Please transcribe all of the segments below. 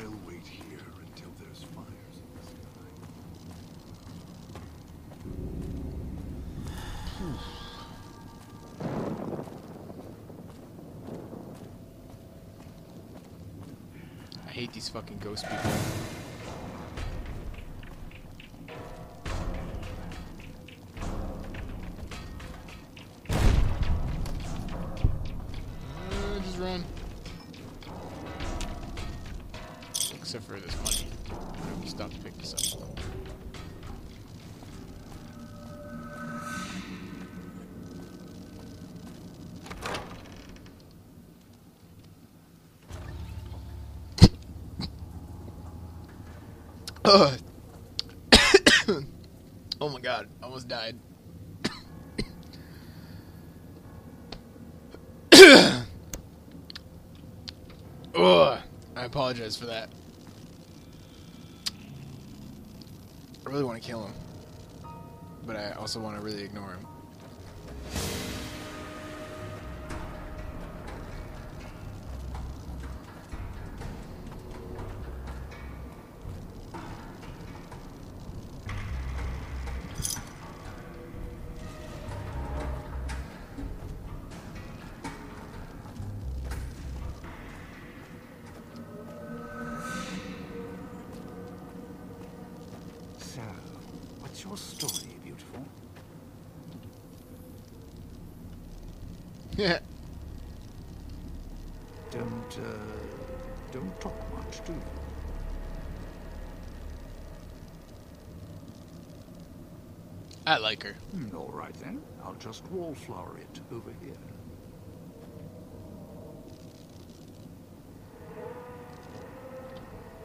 I'll wait here until there's fires in the sky. I hate these fucking ghost people. Just run. Except for this money. We stop to pick this up. Oh my god, almost died. Oh, I apologize for that. I really want to kill him, but I also want to really ignore him. So, what's your story, beautiful? Yeah. Don't talk much, do you? I like her. All right then. I'll just wallflower it over here.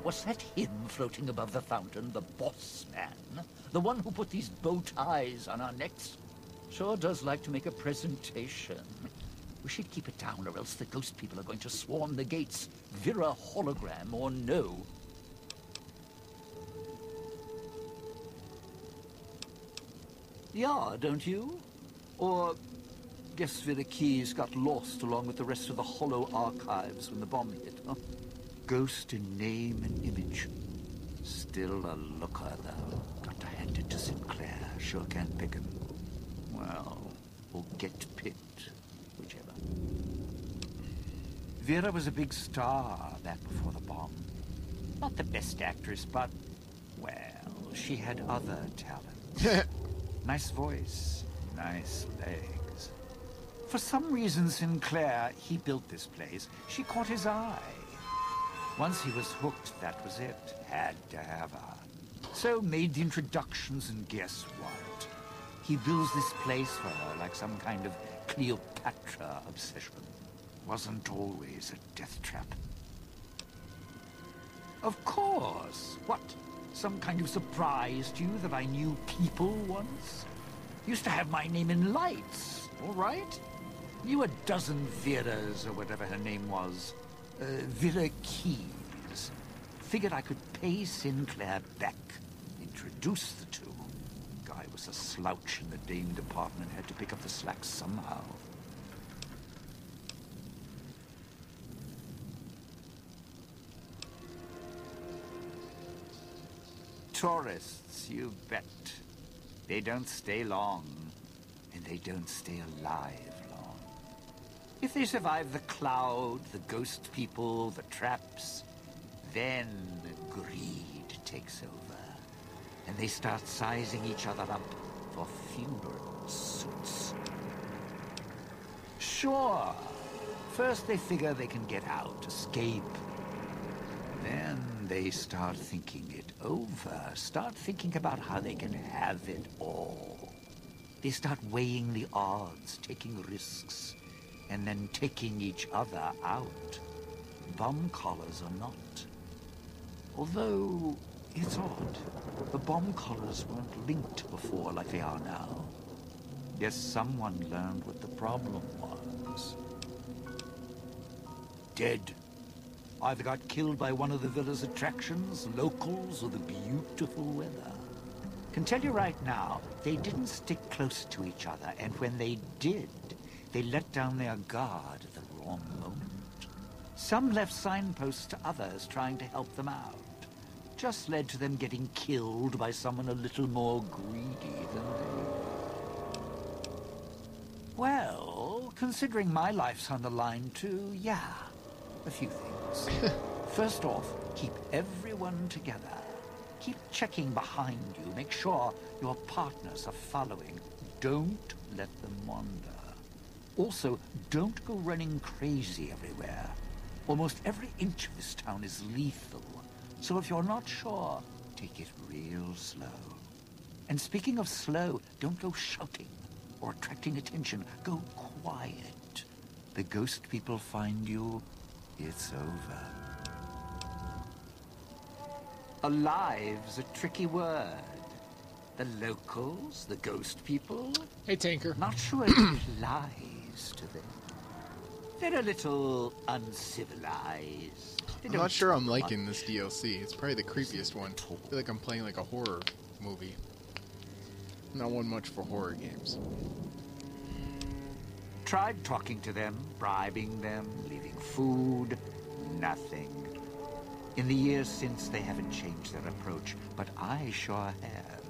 Was that him floating above the fountain, the boss man? The one who put these bow ties on our necks? Sure does like to make a presentation. We should keep it down, or else the ghost people are going to swarm the gates. Vira hologram or no. Yeah, don't you? Or guess Vira Keys got lost along with the rest of the Hollow archives when the bomb hit, huh? Ghost in name and image. Still a looker, though. Got to hand it to Sinclair. Sure can't pick him. Well, or get picked. Whichever. Vera was a big star back before the bomb. Not the best actress, but, well, she had other talents. Nice voice, nice legs. For some reason, Sinclair, he built this place. She caught his eye. Once he was hooked, that was it. Had to have her. So made the introductions, and guess what? He builds this place for her like some kind of Cleopatra obsession. Wasn't always a death trap. Of course. What? Some kind of surprise to you that I knew people once? Used to have my name in lights, all right? Knew a dozen Veras, or whatever her name was. Vera Keys. Figured I could pay Sinclair back. Introduce the two. Guy was a slouch in the Dame department. Had to pick up the slack somehow. Tourists, you bet. They don't stay long. And they don't stay alive long. If they survive the cloud, the ghost people, the traps, then greed takes over. And they start sizing each other up for funeral suits. Sure. First they figure they can get out, escape. Then they start thinking it over. Start thinking about how they can have it all. They start weighing the odds, taking risks, and then taking each other out. Bomb collars or not. Although, it's odd. The bomb collars weren't linked before like they are now. Guess someone learned what the problem was. Dead. Either got killed by one of the villa's attractions, locals, or the beautiful weather. Can tell you right now, they didn't stick close to each other, and when they did, they let down their guard at the wrong moment. Some left signposts to others trying to help them out. Just led to them getting killed by someone a little more greedy than they. Well, considering my life's on the line too, yeah, a few things. First off, keep everyone together. Keep checking behind you. Make sure your partners are following. Don't let them wander. Also, don't go running crazy everywhere. Almost every inch of this town is lethal. So if you're not sure, take it real slow. And speaking of slow, don't go shouting or attracting attention. Go quiet. The ghost people find you, it's over. Alive's a tricky word. The locals, the ghost people, Hey, Tanker. not sure it applies to them. They're a little uncivilized. I'm not sure I'm liking this DLC. It's probably the creepiest one. I feel like I'm playing like a horror movie. Not one much for horror games. Tried talking to them, bribing them, leaving food. Nothing. In the years since, they haven't changed their approach, but I sure have.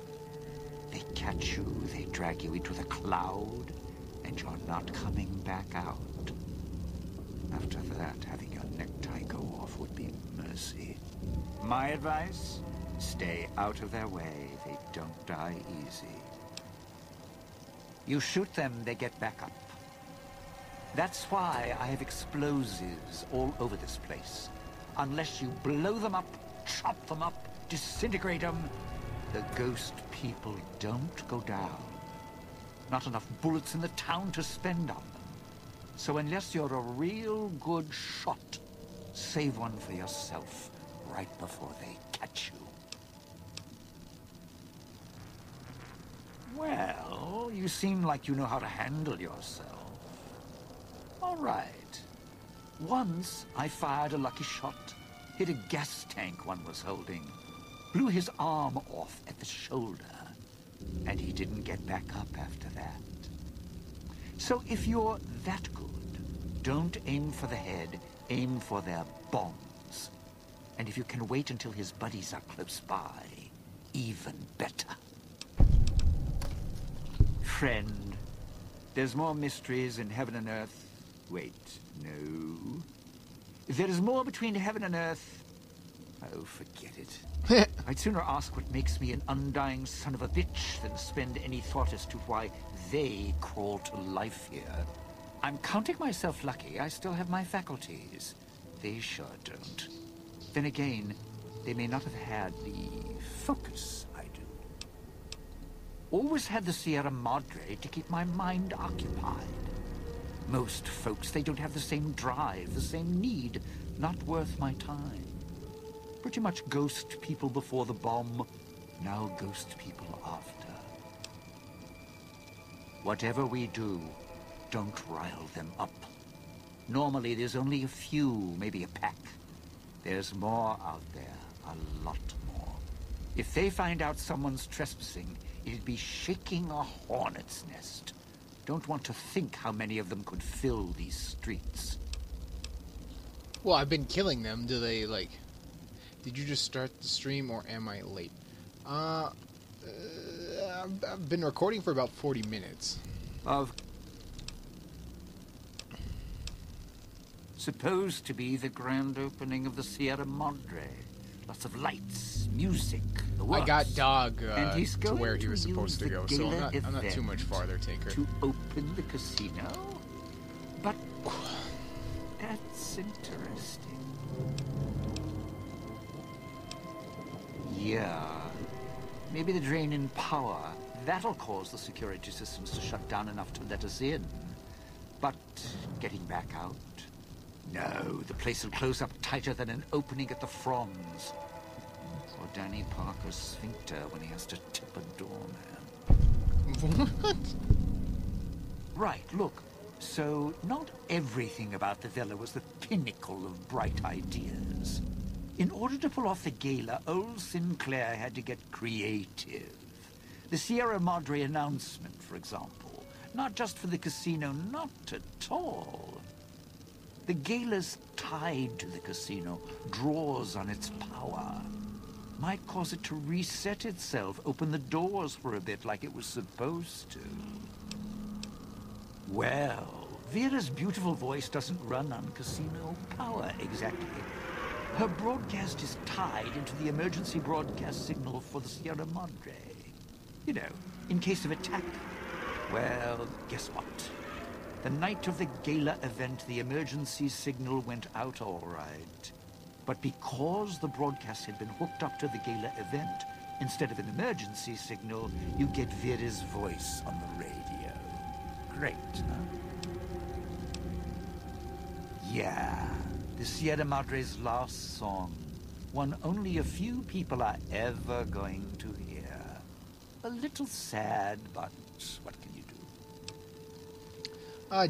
They catch you, they drag you into the cloud, and you're not coming back out. After that, having your necktie go off would be mercy. My advice? Stay out of their way. They don't die easy. You shoot them, they get back up. That's why I have explosives all over this place. Unless you blow them up, chop them up, disintegrate them, the ghost people don't go down. Not enough bullets in the town to spend on them. So unless you're a real good shot, save one for yourself right before they catch you. Well, you seem like you know how to handle yourself. All right. Once I fired a lucky shot, hit a gas tank one was holding, blew his arm off at the shoulder, and he didn't get back up after that. So if you're that good, don't aim for the head, aim for their bombs. And if you can wait until his buddies are close by, even better. Friend, there's more mysteries in heaven and earth. Wait, no. There is more between heaven and earth. Oh, forget it. I'd sooner ask what makes me an undying son of a bitch than spend any thought as to why they crawl to life here. I'm counting myself lucky I still have my faculties. They sure don't. Then again, they may not have had the focus I do. Always had the Sierra Madre to keep my mind occupied. Most folks, they don't have the same drive, the same need. Not worth my time. Pretty much ghost people before the bomb, now ghost people after. Whatever we do, don't rile them up. Normally, there's only a few, maybe a pack. There's more out there, a lot more. If they find out someone's trespassing, it'd be shaking a hornet's nest. Don't want to think how many of them could fill these streets. Well, I've been killing them. Do they, like... Did you just start the stream, or am I late? I've been recording for about 40 minutes. Supposed to be the grand opening of the Sierra Madre. Lots of lights, music, the works. I got Dog And he's to going where he was to supposed to use go, the so gala I'm not too much event farther, Tinker. to open the casino? But that's interesting. Yeah. Maybe the drain in power. That'll cause the security systems to shut down enough to let us in. But getting back out? No, the place will close up tighter than an opening at the Fronds. Or Danny Parker's sphincter when he has to tip a doorman. What? Right, look. So, not everything about the villa was the pinnacle of bright ideas. In order to pull off the gala, old Sinclair had to get creative. The Sierra Madre announcement, for example. Not just for the casino, not at all. The gala's tied to the casino, draws on its power. Might cause it to reset itself, open the doors for a bit like it was supposed to. Well, Vera's beautiful voice doesn't run on casino power exactly. Her broadcast is tied into the emergency broadcast signal for the Sierra Madre. You know, in case of attack. Well, guess what? The night of the gala event, the emergency signal went out all right. But because the broadcast had been hooked up to the gala event, instead of an emergency signal, you get Vera's voice on the radio. Great, huh? Yeah, the Sierra Madre's last song. One only a few people are ever going to hear. A little sad, but what can you do?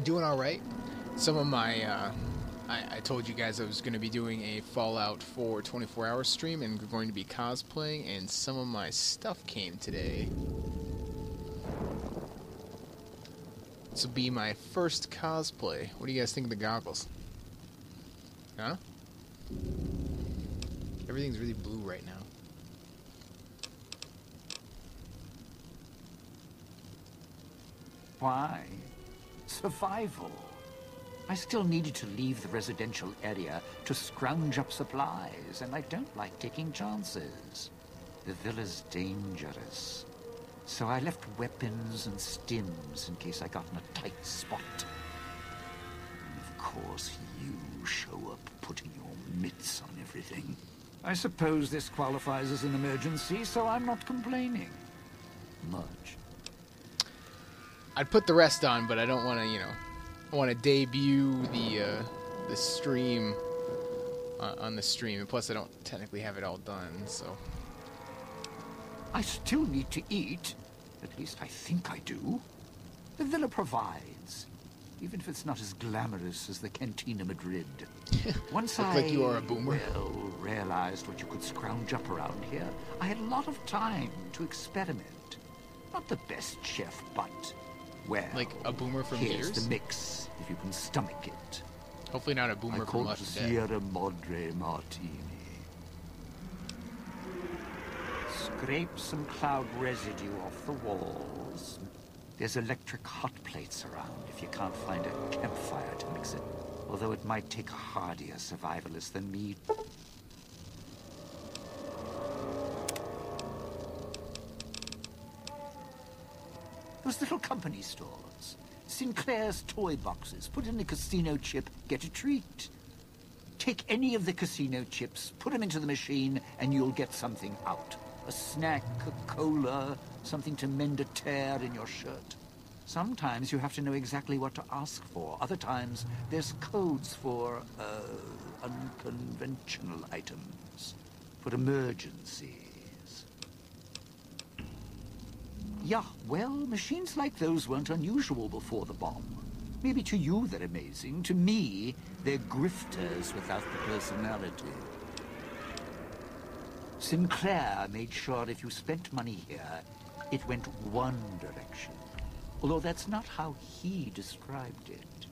Doing all right. Some of my, I told you guys I was going to be doing a Fallout 4 24-hour stream and going to be cosplaying, and some of my stuff came today. This will be my first cosplay. What do you guys think of the goggles? Huh? Everything's really blue right now. Why? Survival. I still needed to leave the residential area to scrounge up supplies, and I don't like taking chances. The villa's dangerous. So I left weapons and stims in case I got in a tight spot. And of course, you show up putting your mitts on everything. I suppose this qualifies as an emergency, so I'm not complaining. Much. I'd put the rest on, but I don't want to, you know, I want to debut the stream on the stream, and plus I don't technically have it all done, so. I still need to eat. At least I think I do. The villa provides, even if it's not as glamorous as the Cantina Madrid. Once Look like you are a boomer. Well, realized what you could scrounge up around here, I had a lot of time to experiment. Not the best chef, but, well, Like a boomer from here's Gears? the mix, if you can stomach it. Hopefully not a boomer I from call it Left 4 Dead. Sierra Madre Martini. Scrape some cloud residue off the walls. There's electric hot plates around if you can't find a campfire to mix it. Although it might take a hardier survivalist than me. Those little company stores. Sinclair's toy boxes. Put in a casino chip, get a treat. Take any of the casino chips, put them into the machine, and you'll get something out. A snack, a cola, something to mend a tear in your shirt. Sometimes you have to know exactly what to ask for. Other times, there's codes for, unconventional items. For emergencies. Yeah, well, machines like those weren't unusual before the bomb. Maybe to you they're amazing. To me, they're grifters without the personality. Sinclair made sure if you spent money here, it went one direction. Although that's not how he described it.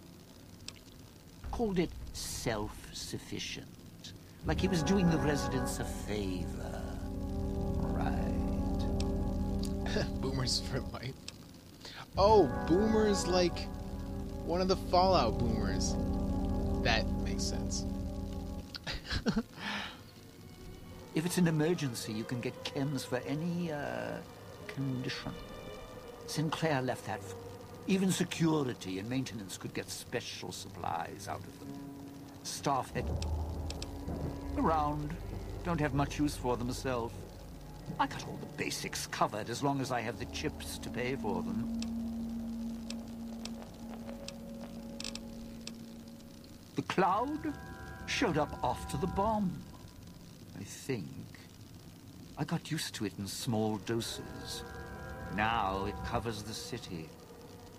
Called it self-sufficient. Like he was doing the residents a favor. Right. Boomers for life. Oh, boomers like one of the Fallout boomers. That makes sense. If it's an emergency, you can get chems for any, condition. Sinclair left that. Even security and maintenance could get special supplies out of them. Staff head around. Don't have much use for them myself. I got all the basics covered as long as I have the chips to pay for them. The cloud showed up after the bomb. I think. I got used to it in small doses. Now it covers the city.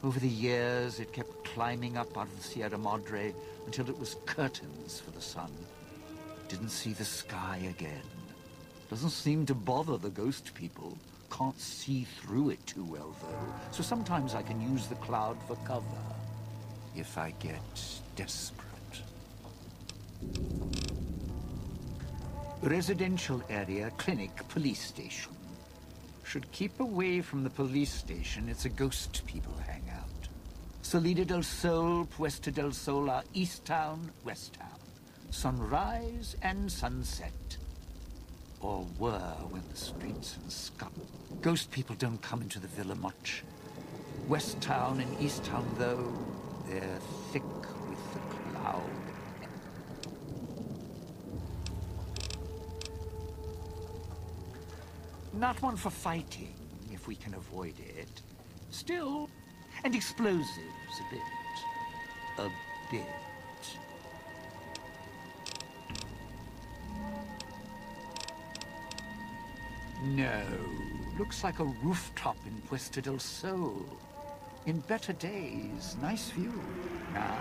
Over the years, it kept climbing up out of the Sierra Madre until it was curtains for the sun. Didn't see the sky again. Doesn't seem to bother the ghost people. Can't see through it too well, though. So sometimes I can use the cloud for cover. If I get desperate. Residential area, clinic, police station. Should keep away from the police station. It's a ghost people hangout. Salida del Sol, Puesta del Sol are East Town, West Town. Sunrise and sunset. Or were when the streets and scum. Ghost people don't come into the villa much. West Town and East Town, though, they're thick with the cloud. Not one for fighting, if we can avoid it. Still, and explosives a bit. A bit. No, looks like a rooftop in Puesta del Sol. In better days, nice view. Now,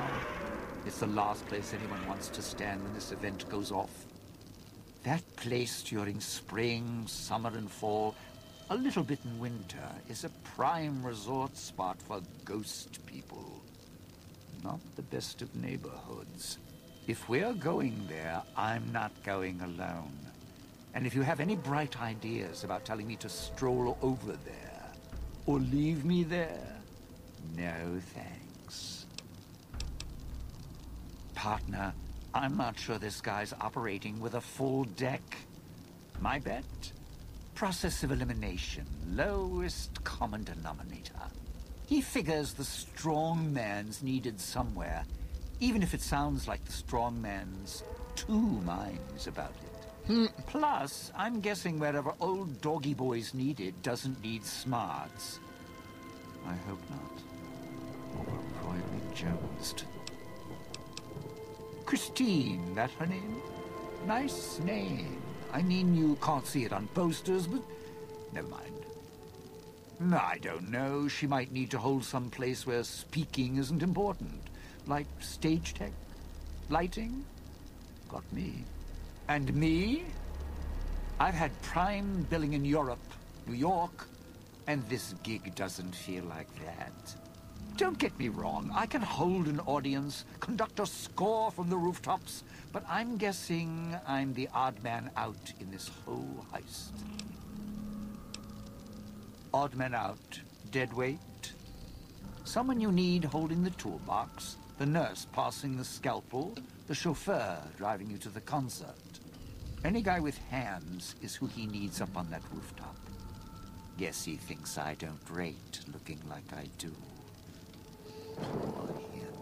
it's the last place anyone wants to stand when this event goes off. That place during spring, summer and fall, a little bit in winter, is a prime resort spot for ghost people. Not the best of neighborhoods. If we're going there, I'm not going alone. And if you have any bright ideas about telling me to stroll over there, or leave me there, no thanks. Partner, I'm not sure this guy's operating with a full deck. My bet? Process of elimination, lowest common denominator. He figures the strong man's needed somewhere, even if it sounds like the strong man's two minds about it. Plus, I'm guessing wherever old doggy boy's needed doesn't need smarts. I hope not. Or we'll probably be jonesed. Christine, that her name? Nice name. I mean, you can't see it on posters, but never mind. I don't know. She might need to hold some place where speaking isn't important. Like stage tech? Lighting? Got me. And me? I've had prime billing in Europe, New York, and this gig doesn't feel like that. Don't get me wrong, I can hold an audience, conduct a score from the rooftops, but I'm guessing I'm the odd man out in this whole heist. Odd man out, dead weight? Someone you need holding the toolbox, the nurse passing the scalpel, the chauffeur driving you to the concert. Any guy with hands is who he needs up on that rooftop. Guess he thinks I don't rate looking like I do. Poor him.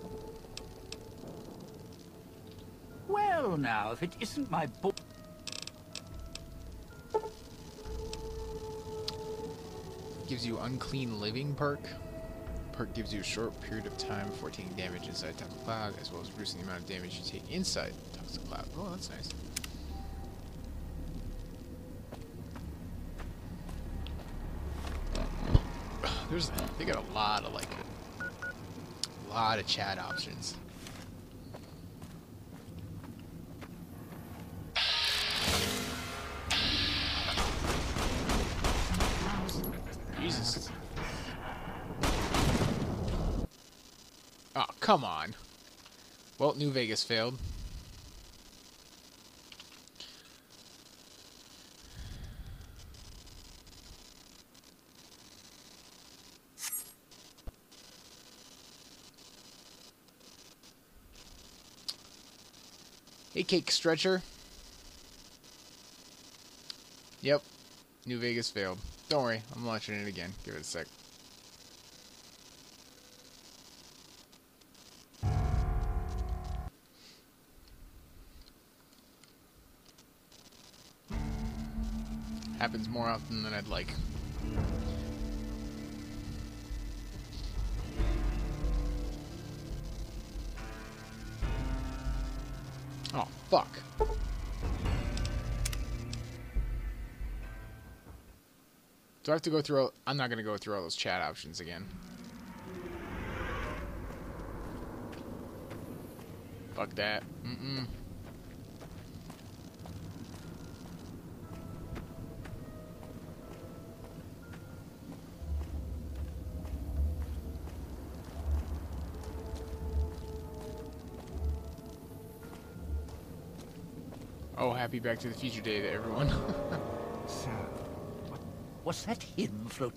Well, now, if it isn't my boy... Gives you unclean living perk. Perk gives you a short period of time before taking damage inside Toxic Cloud, as well as reducing the amount of damage you take inside Toxic Cloud. Oh, that's nice. They got a lot of chat options. Jesus. Oh, come on. Well, New Vegas failed. Hey, Cake Stretcher. Yep. New Vegas failed. Don't worry. I'm launching it again. Give it a sec. Happens more often than I'd like. Oh, fuck. Do I have to go through... I'm not going to go through all those chat options again. Fuck that. Mm-mm. Oh, happy Back to the Future Day to everyone. So, Was that him float?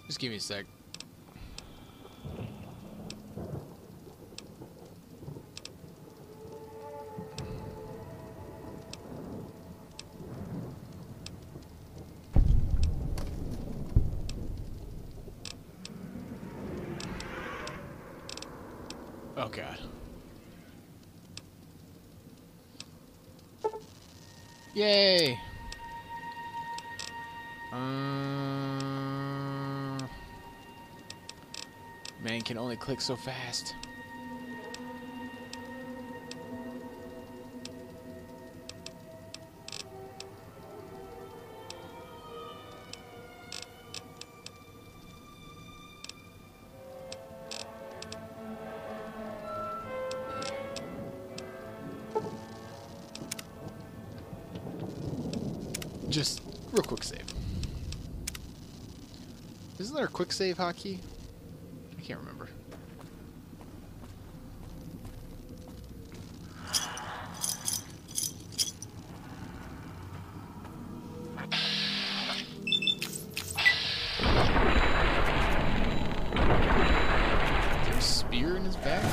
Just give me a sec. Oh god. Yay! Man can only click so fast. Just real quick save. Isn't there a quick save hotkey? I can't remember. Is there a spear in his back?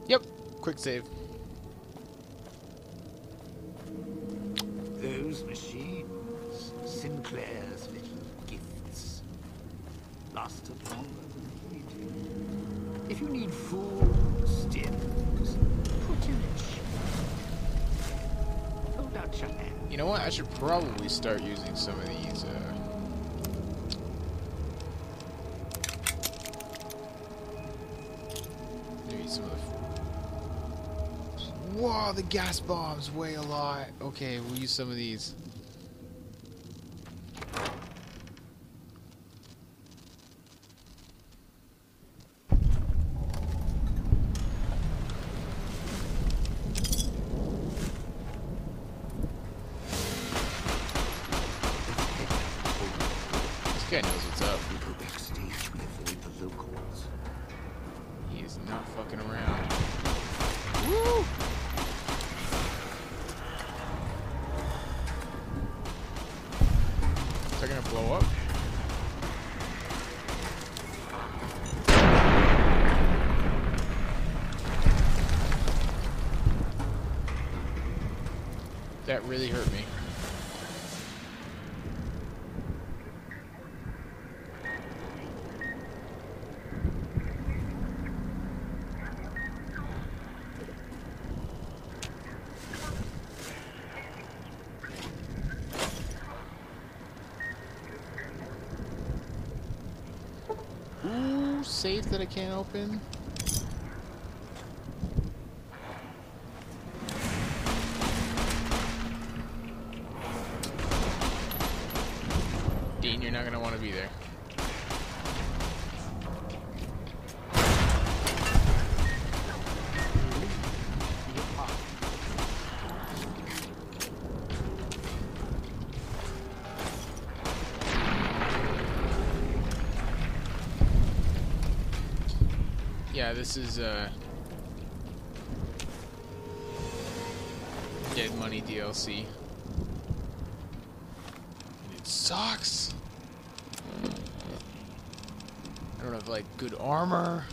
Yep, quick save. those machines, Sinclair's little gifts, lasted longer than eating. If you need food, stims, put in a chip. Hold out your hand. You know what? I should probably start using some of these. Maybe some of the. Whoa, the gas bombs weigh a lot. Okay, we'll use some of these. This guy knows what's up. We go backstage, we avoid the locals. He is not fucking around. Woo! Is that gonna blow up? That really hurt me. Ooh, safe that I can't open. Dean, you're not gonna want to be there. Yeah, this is Dead Money DLC. And it sucks. I don't have like good armor.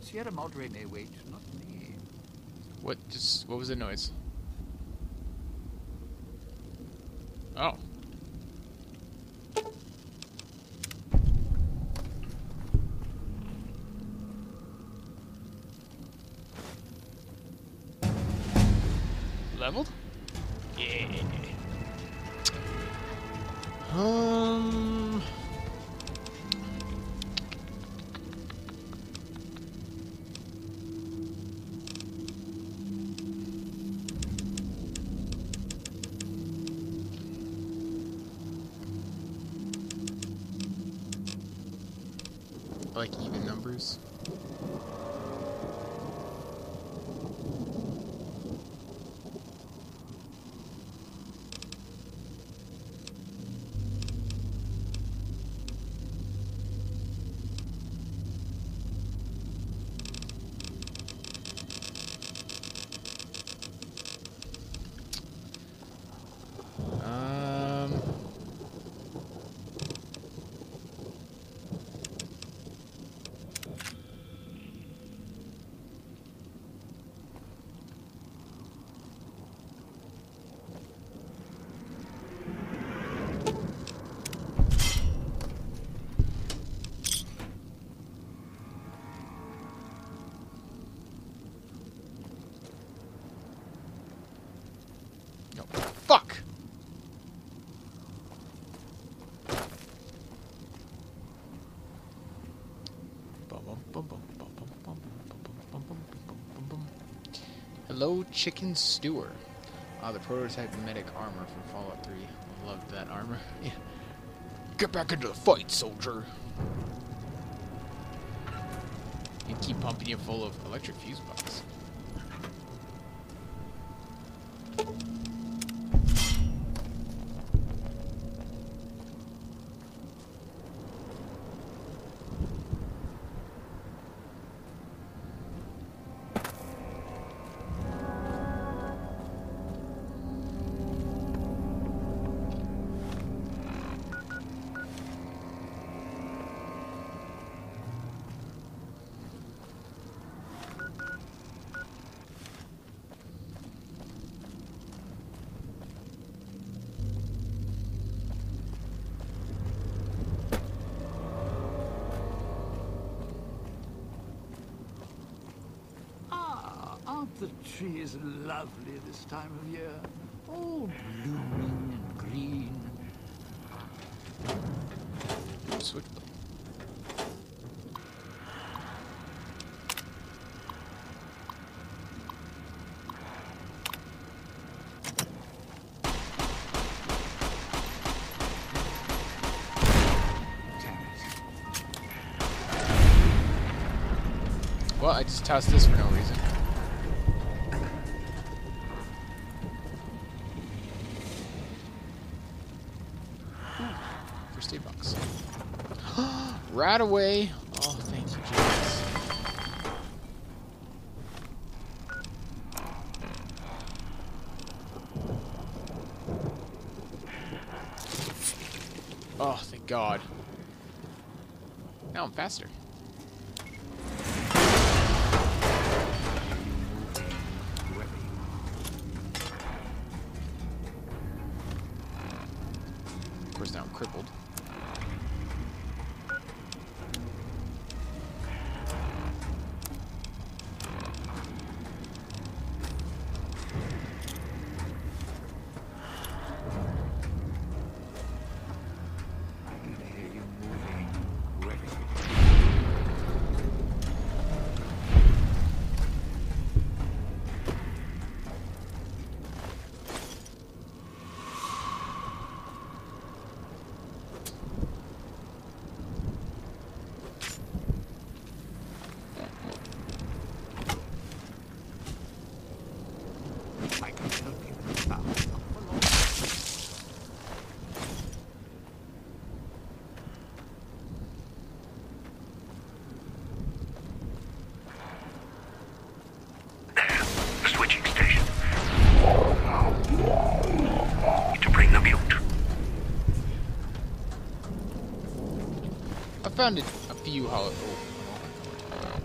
Sierra Madre may wait, not me. What was the noise? Oh. Leveled? Yeah. I like even numbers. Fuck! Hello, Chicken Stewer. Ah, the prototype medic armor from Fallout 3. Loved that armor. Yeah. Get back into the fight, soldier! And keep pumping you full of electric fuse box. Aren't the trees lovely this time of year? All blooming and green. Switchblade. Well, I just tossed this for no reason. First aid box. Right away. Oh, thank you, Jesus. Oh, thank God. Now I'm faster. Of course, now I'm crippled. Switching station. To bring the mute. I found a few hollow. Oh.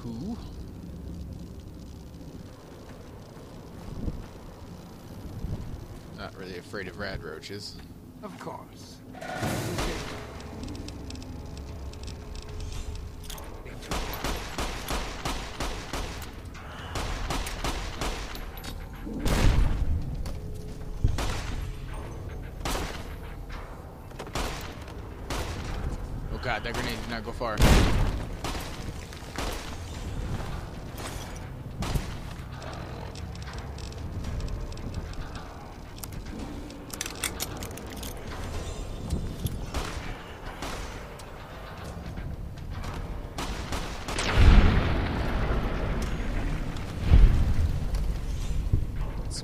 who? Not really afraid of rad roaches. Of course. Oh god, that grenade did not go far.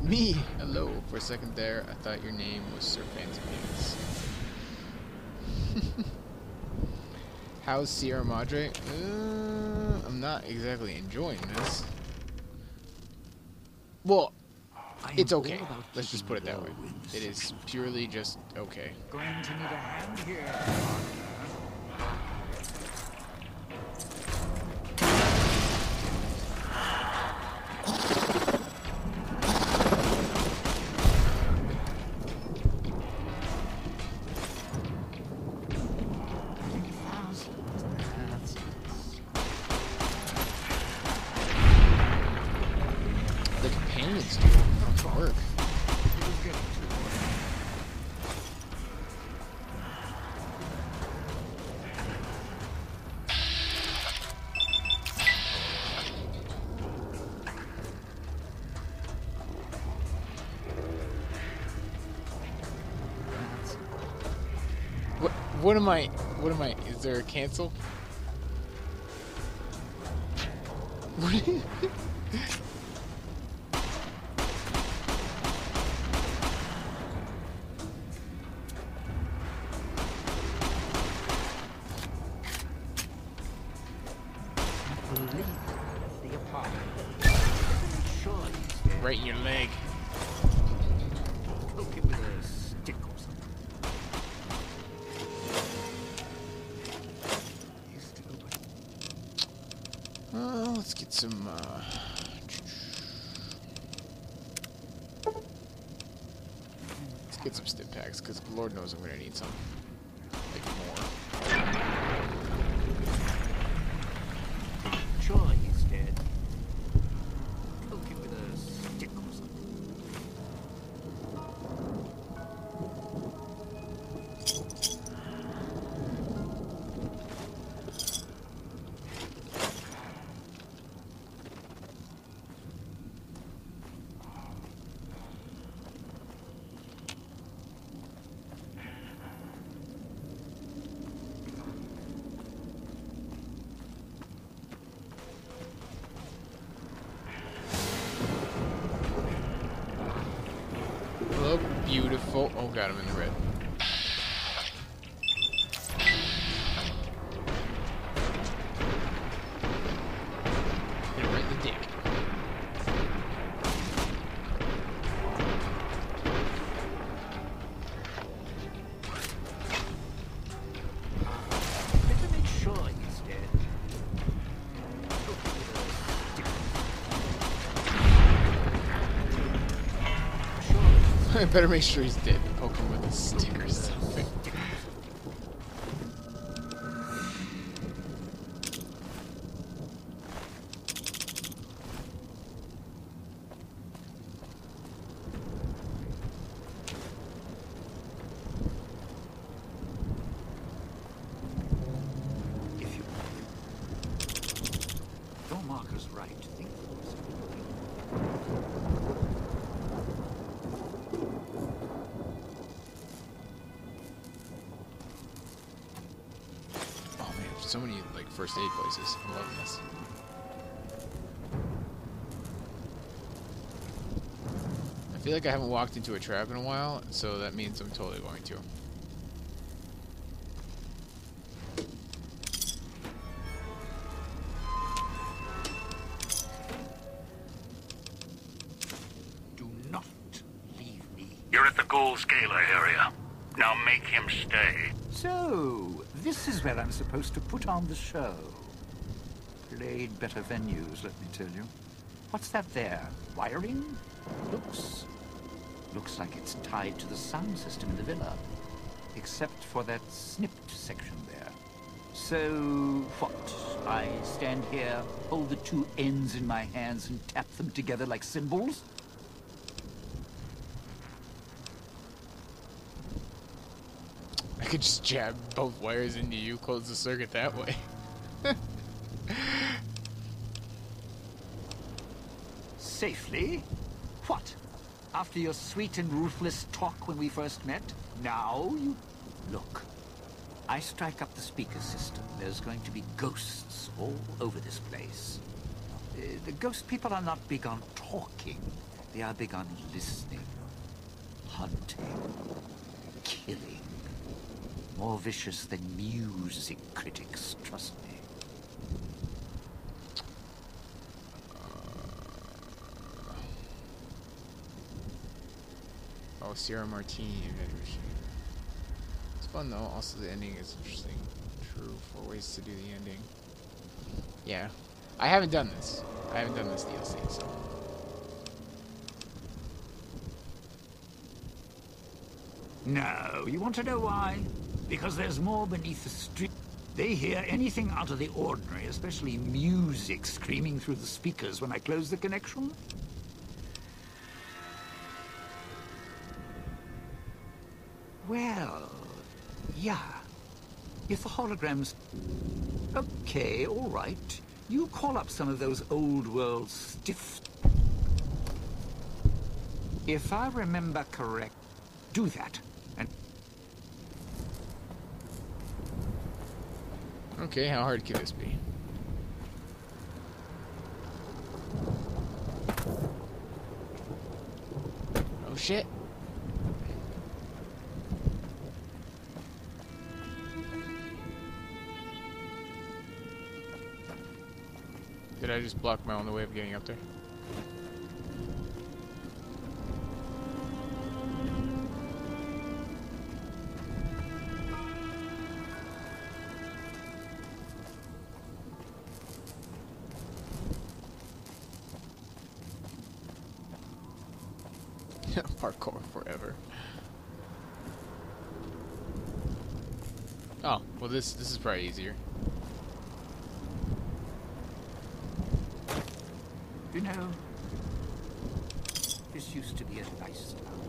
Me! Hello. For a second there, I thought your name was Sir Fancy Pants. How's Sierra Madre? I'm not exactly enjoying this. Well, it's okay. Let's just put it that way. It is purely just okay. Going to need a hand here. The companions do fucking work. What am I, is there a cancel? Right in your leg. Poke it with a stick or something. Let's get some, let's get some stim packs, because Lord knows I'm going to need some. Like more. Sure, he's dead. Poke it with a stick or something. Hello, beautiful. Oh god, I'm in the red. Hit it right in the dick. Better make sure he's dead. Poke it with a stick. I better make sure he's dead. Poke him with a stick or something. If you your marker's right. Think Oh man, so many like first aid places. I'm loving this. I feel like I haven't walked into a trap in a while, so that means I'm totally going to. do not leave me. You're at the Gold Scalar area. Now make him stay. So, this is where I'm supposed to put on the show. played better venues, let me tell you. What's that there? Wiring? Looks like it's tied to the sound system in the villa. Except for that snipped section there. So, what? I stand here, hold the two ends in my hands and tap them together like cymbals? I could just jab both wires into you, close the circuit that way. Safely? What? After your sweet and ruthless talk when we first met? Now you... Look. I strike up the speaker system. There's going to be ghosts all over this place. The ghost people are not big on talking. They are big on listening. Hunting. Killing. More vicious than music critics, trust me. Oh, Sierra Martini. It's fun though. Also, the ending is interesting. True. 4 ways to do the ending. Yeah. I haven't done this. I haven't done this DLC, so. No, you want to know why? Because there's more beneath the street. They hear anything out of the ordinary, especially music screaming through the speakers when I close the connection. Well, yeah. If the holograms... Okay, all right. You call up some of those old-world stiff... If I remember correct, do that. And... Okay, how hard could this be? Oh shit. Did I just block my own way of getting up there? Parkour forever. Oh, well this is probably easier. You know, this used to be a nice town.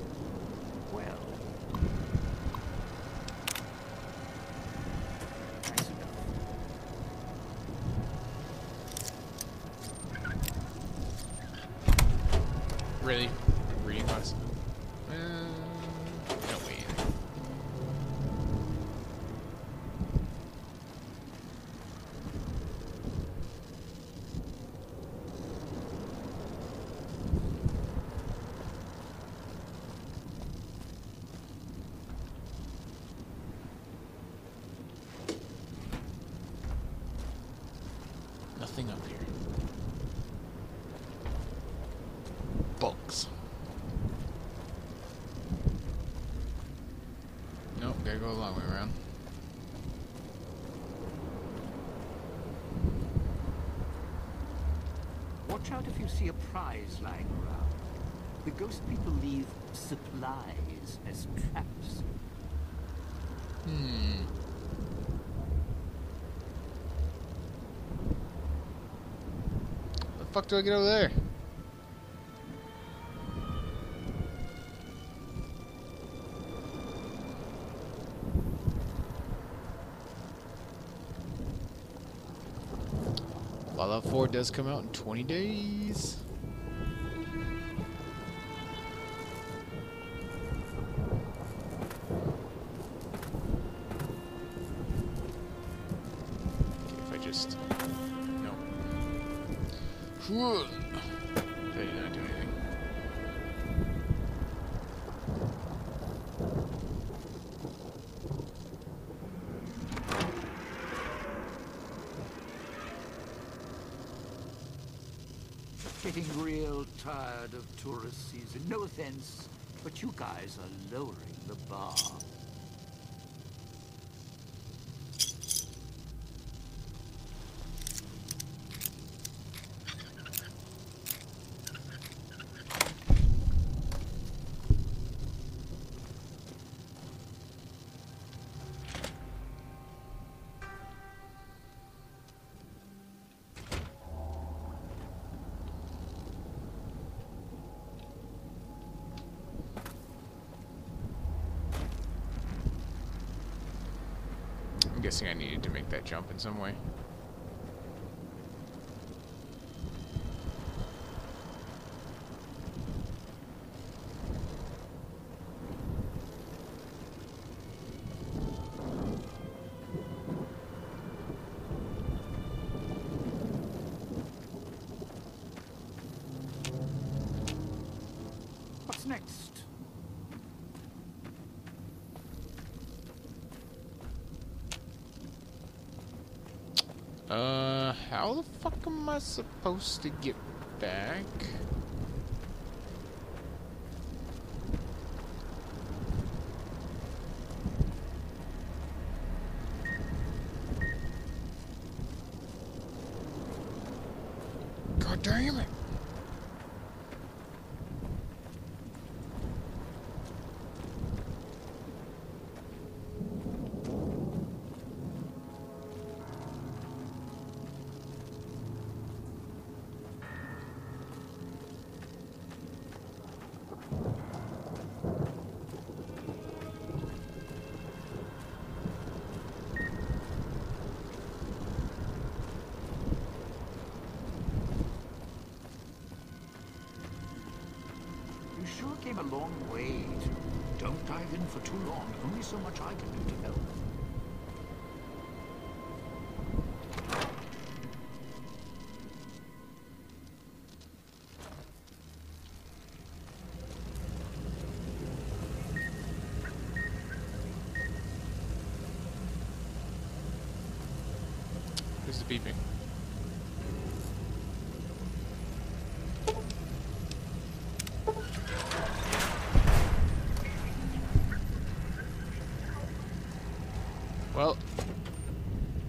Well, nice enough. Really? Reading class? No way. Nothing up here. Bugs. Nope, gotta go a long way around. Watch out if you see a prize lying around. The ghost people leave supplies as traps. The fuck do I get over there? Fallout 4 does come out in 20 days. Okay, if I just... No. Whew. Did I not do anything? Getting real tired of tourist season. No offense, but you guys are lowering the bar. I'm guessing I needed to make that jump in some way. What's next? How the fuck am I supposed to get back? God damn it! You sure came a long way. Don't dive in for too long. Only so much I can do to help. Who's the beeping? Well,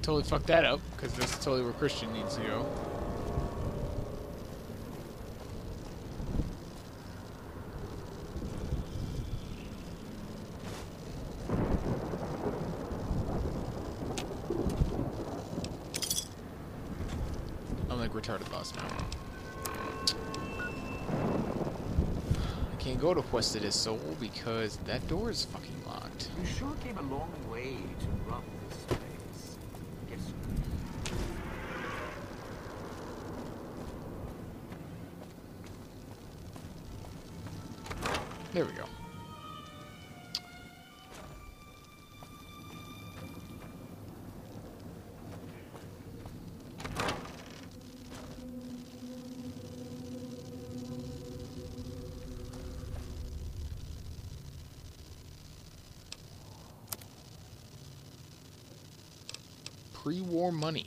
totally fucked that up, because that's totally where Christian needs to go. I'm like retarded lost now. I can't go to Puesta del Sol because that door is fucking locked. You sure came a long way to rob this place. Yes, sir. There we go. Pre-war money.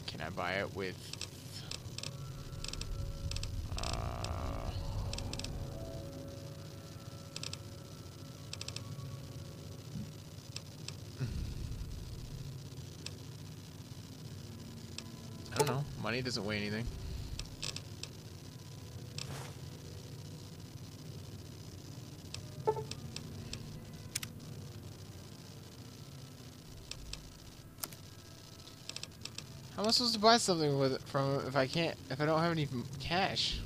Can I buy it with... I don't know. Money doesn't weigh anything. How am I supposed to buy something with it from if I don't have any cash?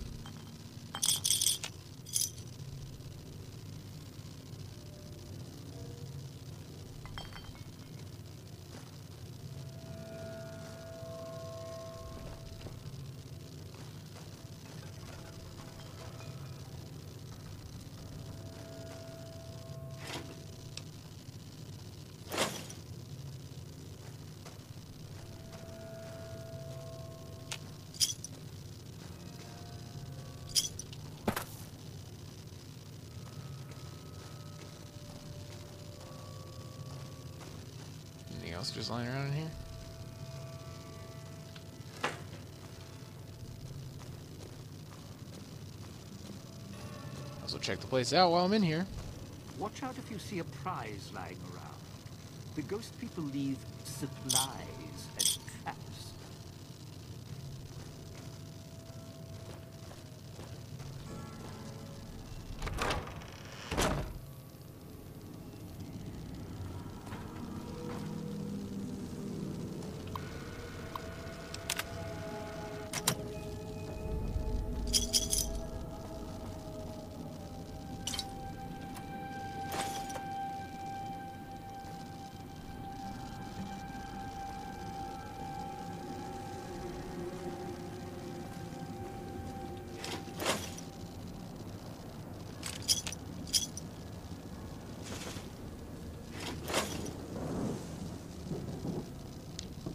Anything else just lying around in here? Also check the place out while I'm in here. Watch out if you see a prize lying around. The ghost people leave supplies as traps.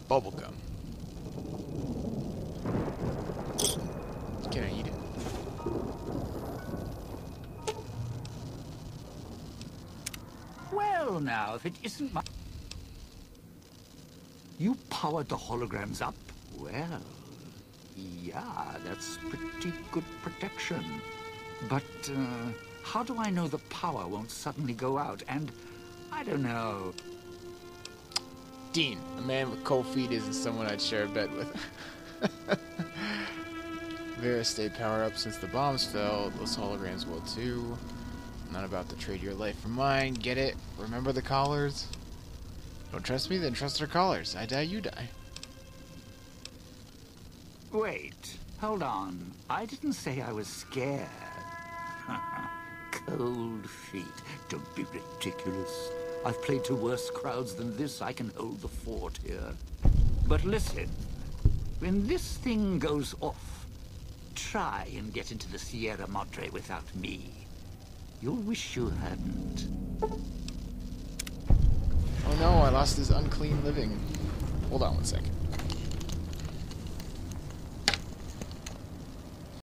Bubblegum. Can I eat it? Well, now, if it isn't my... You powered the holograms up? Well, yeah, that's pretty good protection. But, how do I know the power won't suddenly go out? And, I don't know... Dean, a man with cold feet isn't someone I'd share a bed with. Vera stayed powered up since the bombs fell. Those holograms will too. I'm not about to trade your life for mine. Get it? Remember the collars? Don't trust me? Then trust our collars. I die, you die. Wait, hold on. I didn't say I was scared. Cold feet. Don't be ridiculous. I've played to worse crowds than this. I can hold the fort here. But listen, when this thing goes off, try and get into the Sierra Madre without me. You'll wish you hadn't. Oh no, I lost his unclean living. Hold on one second.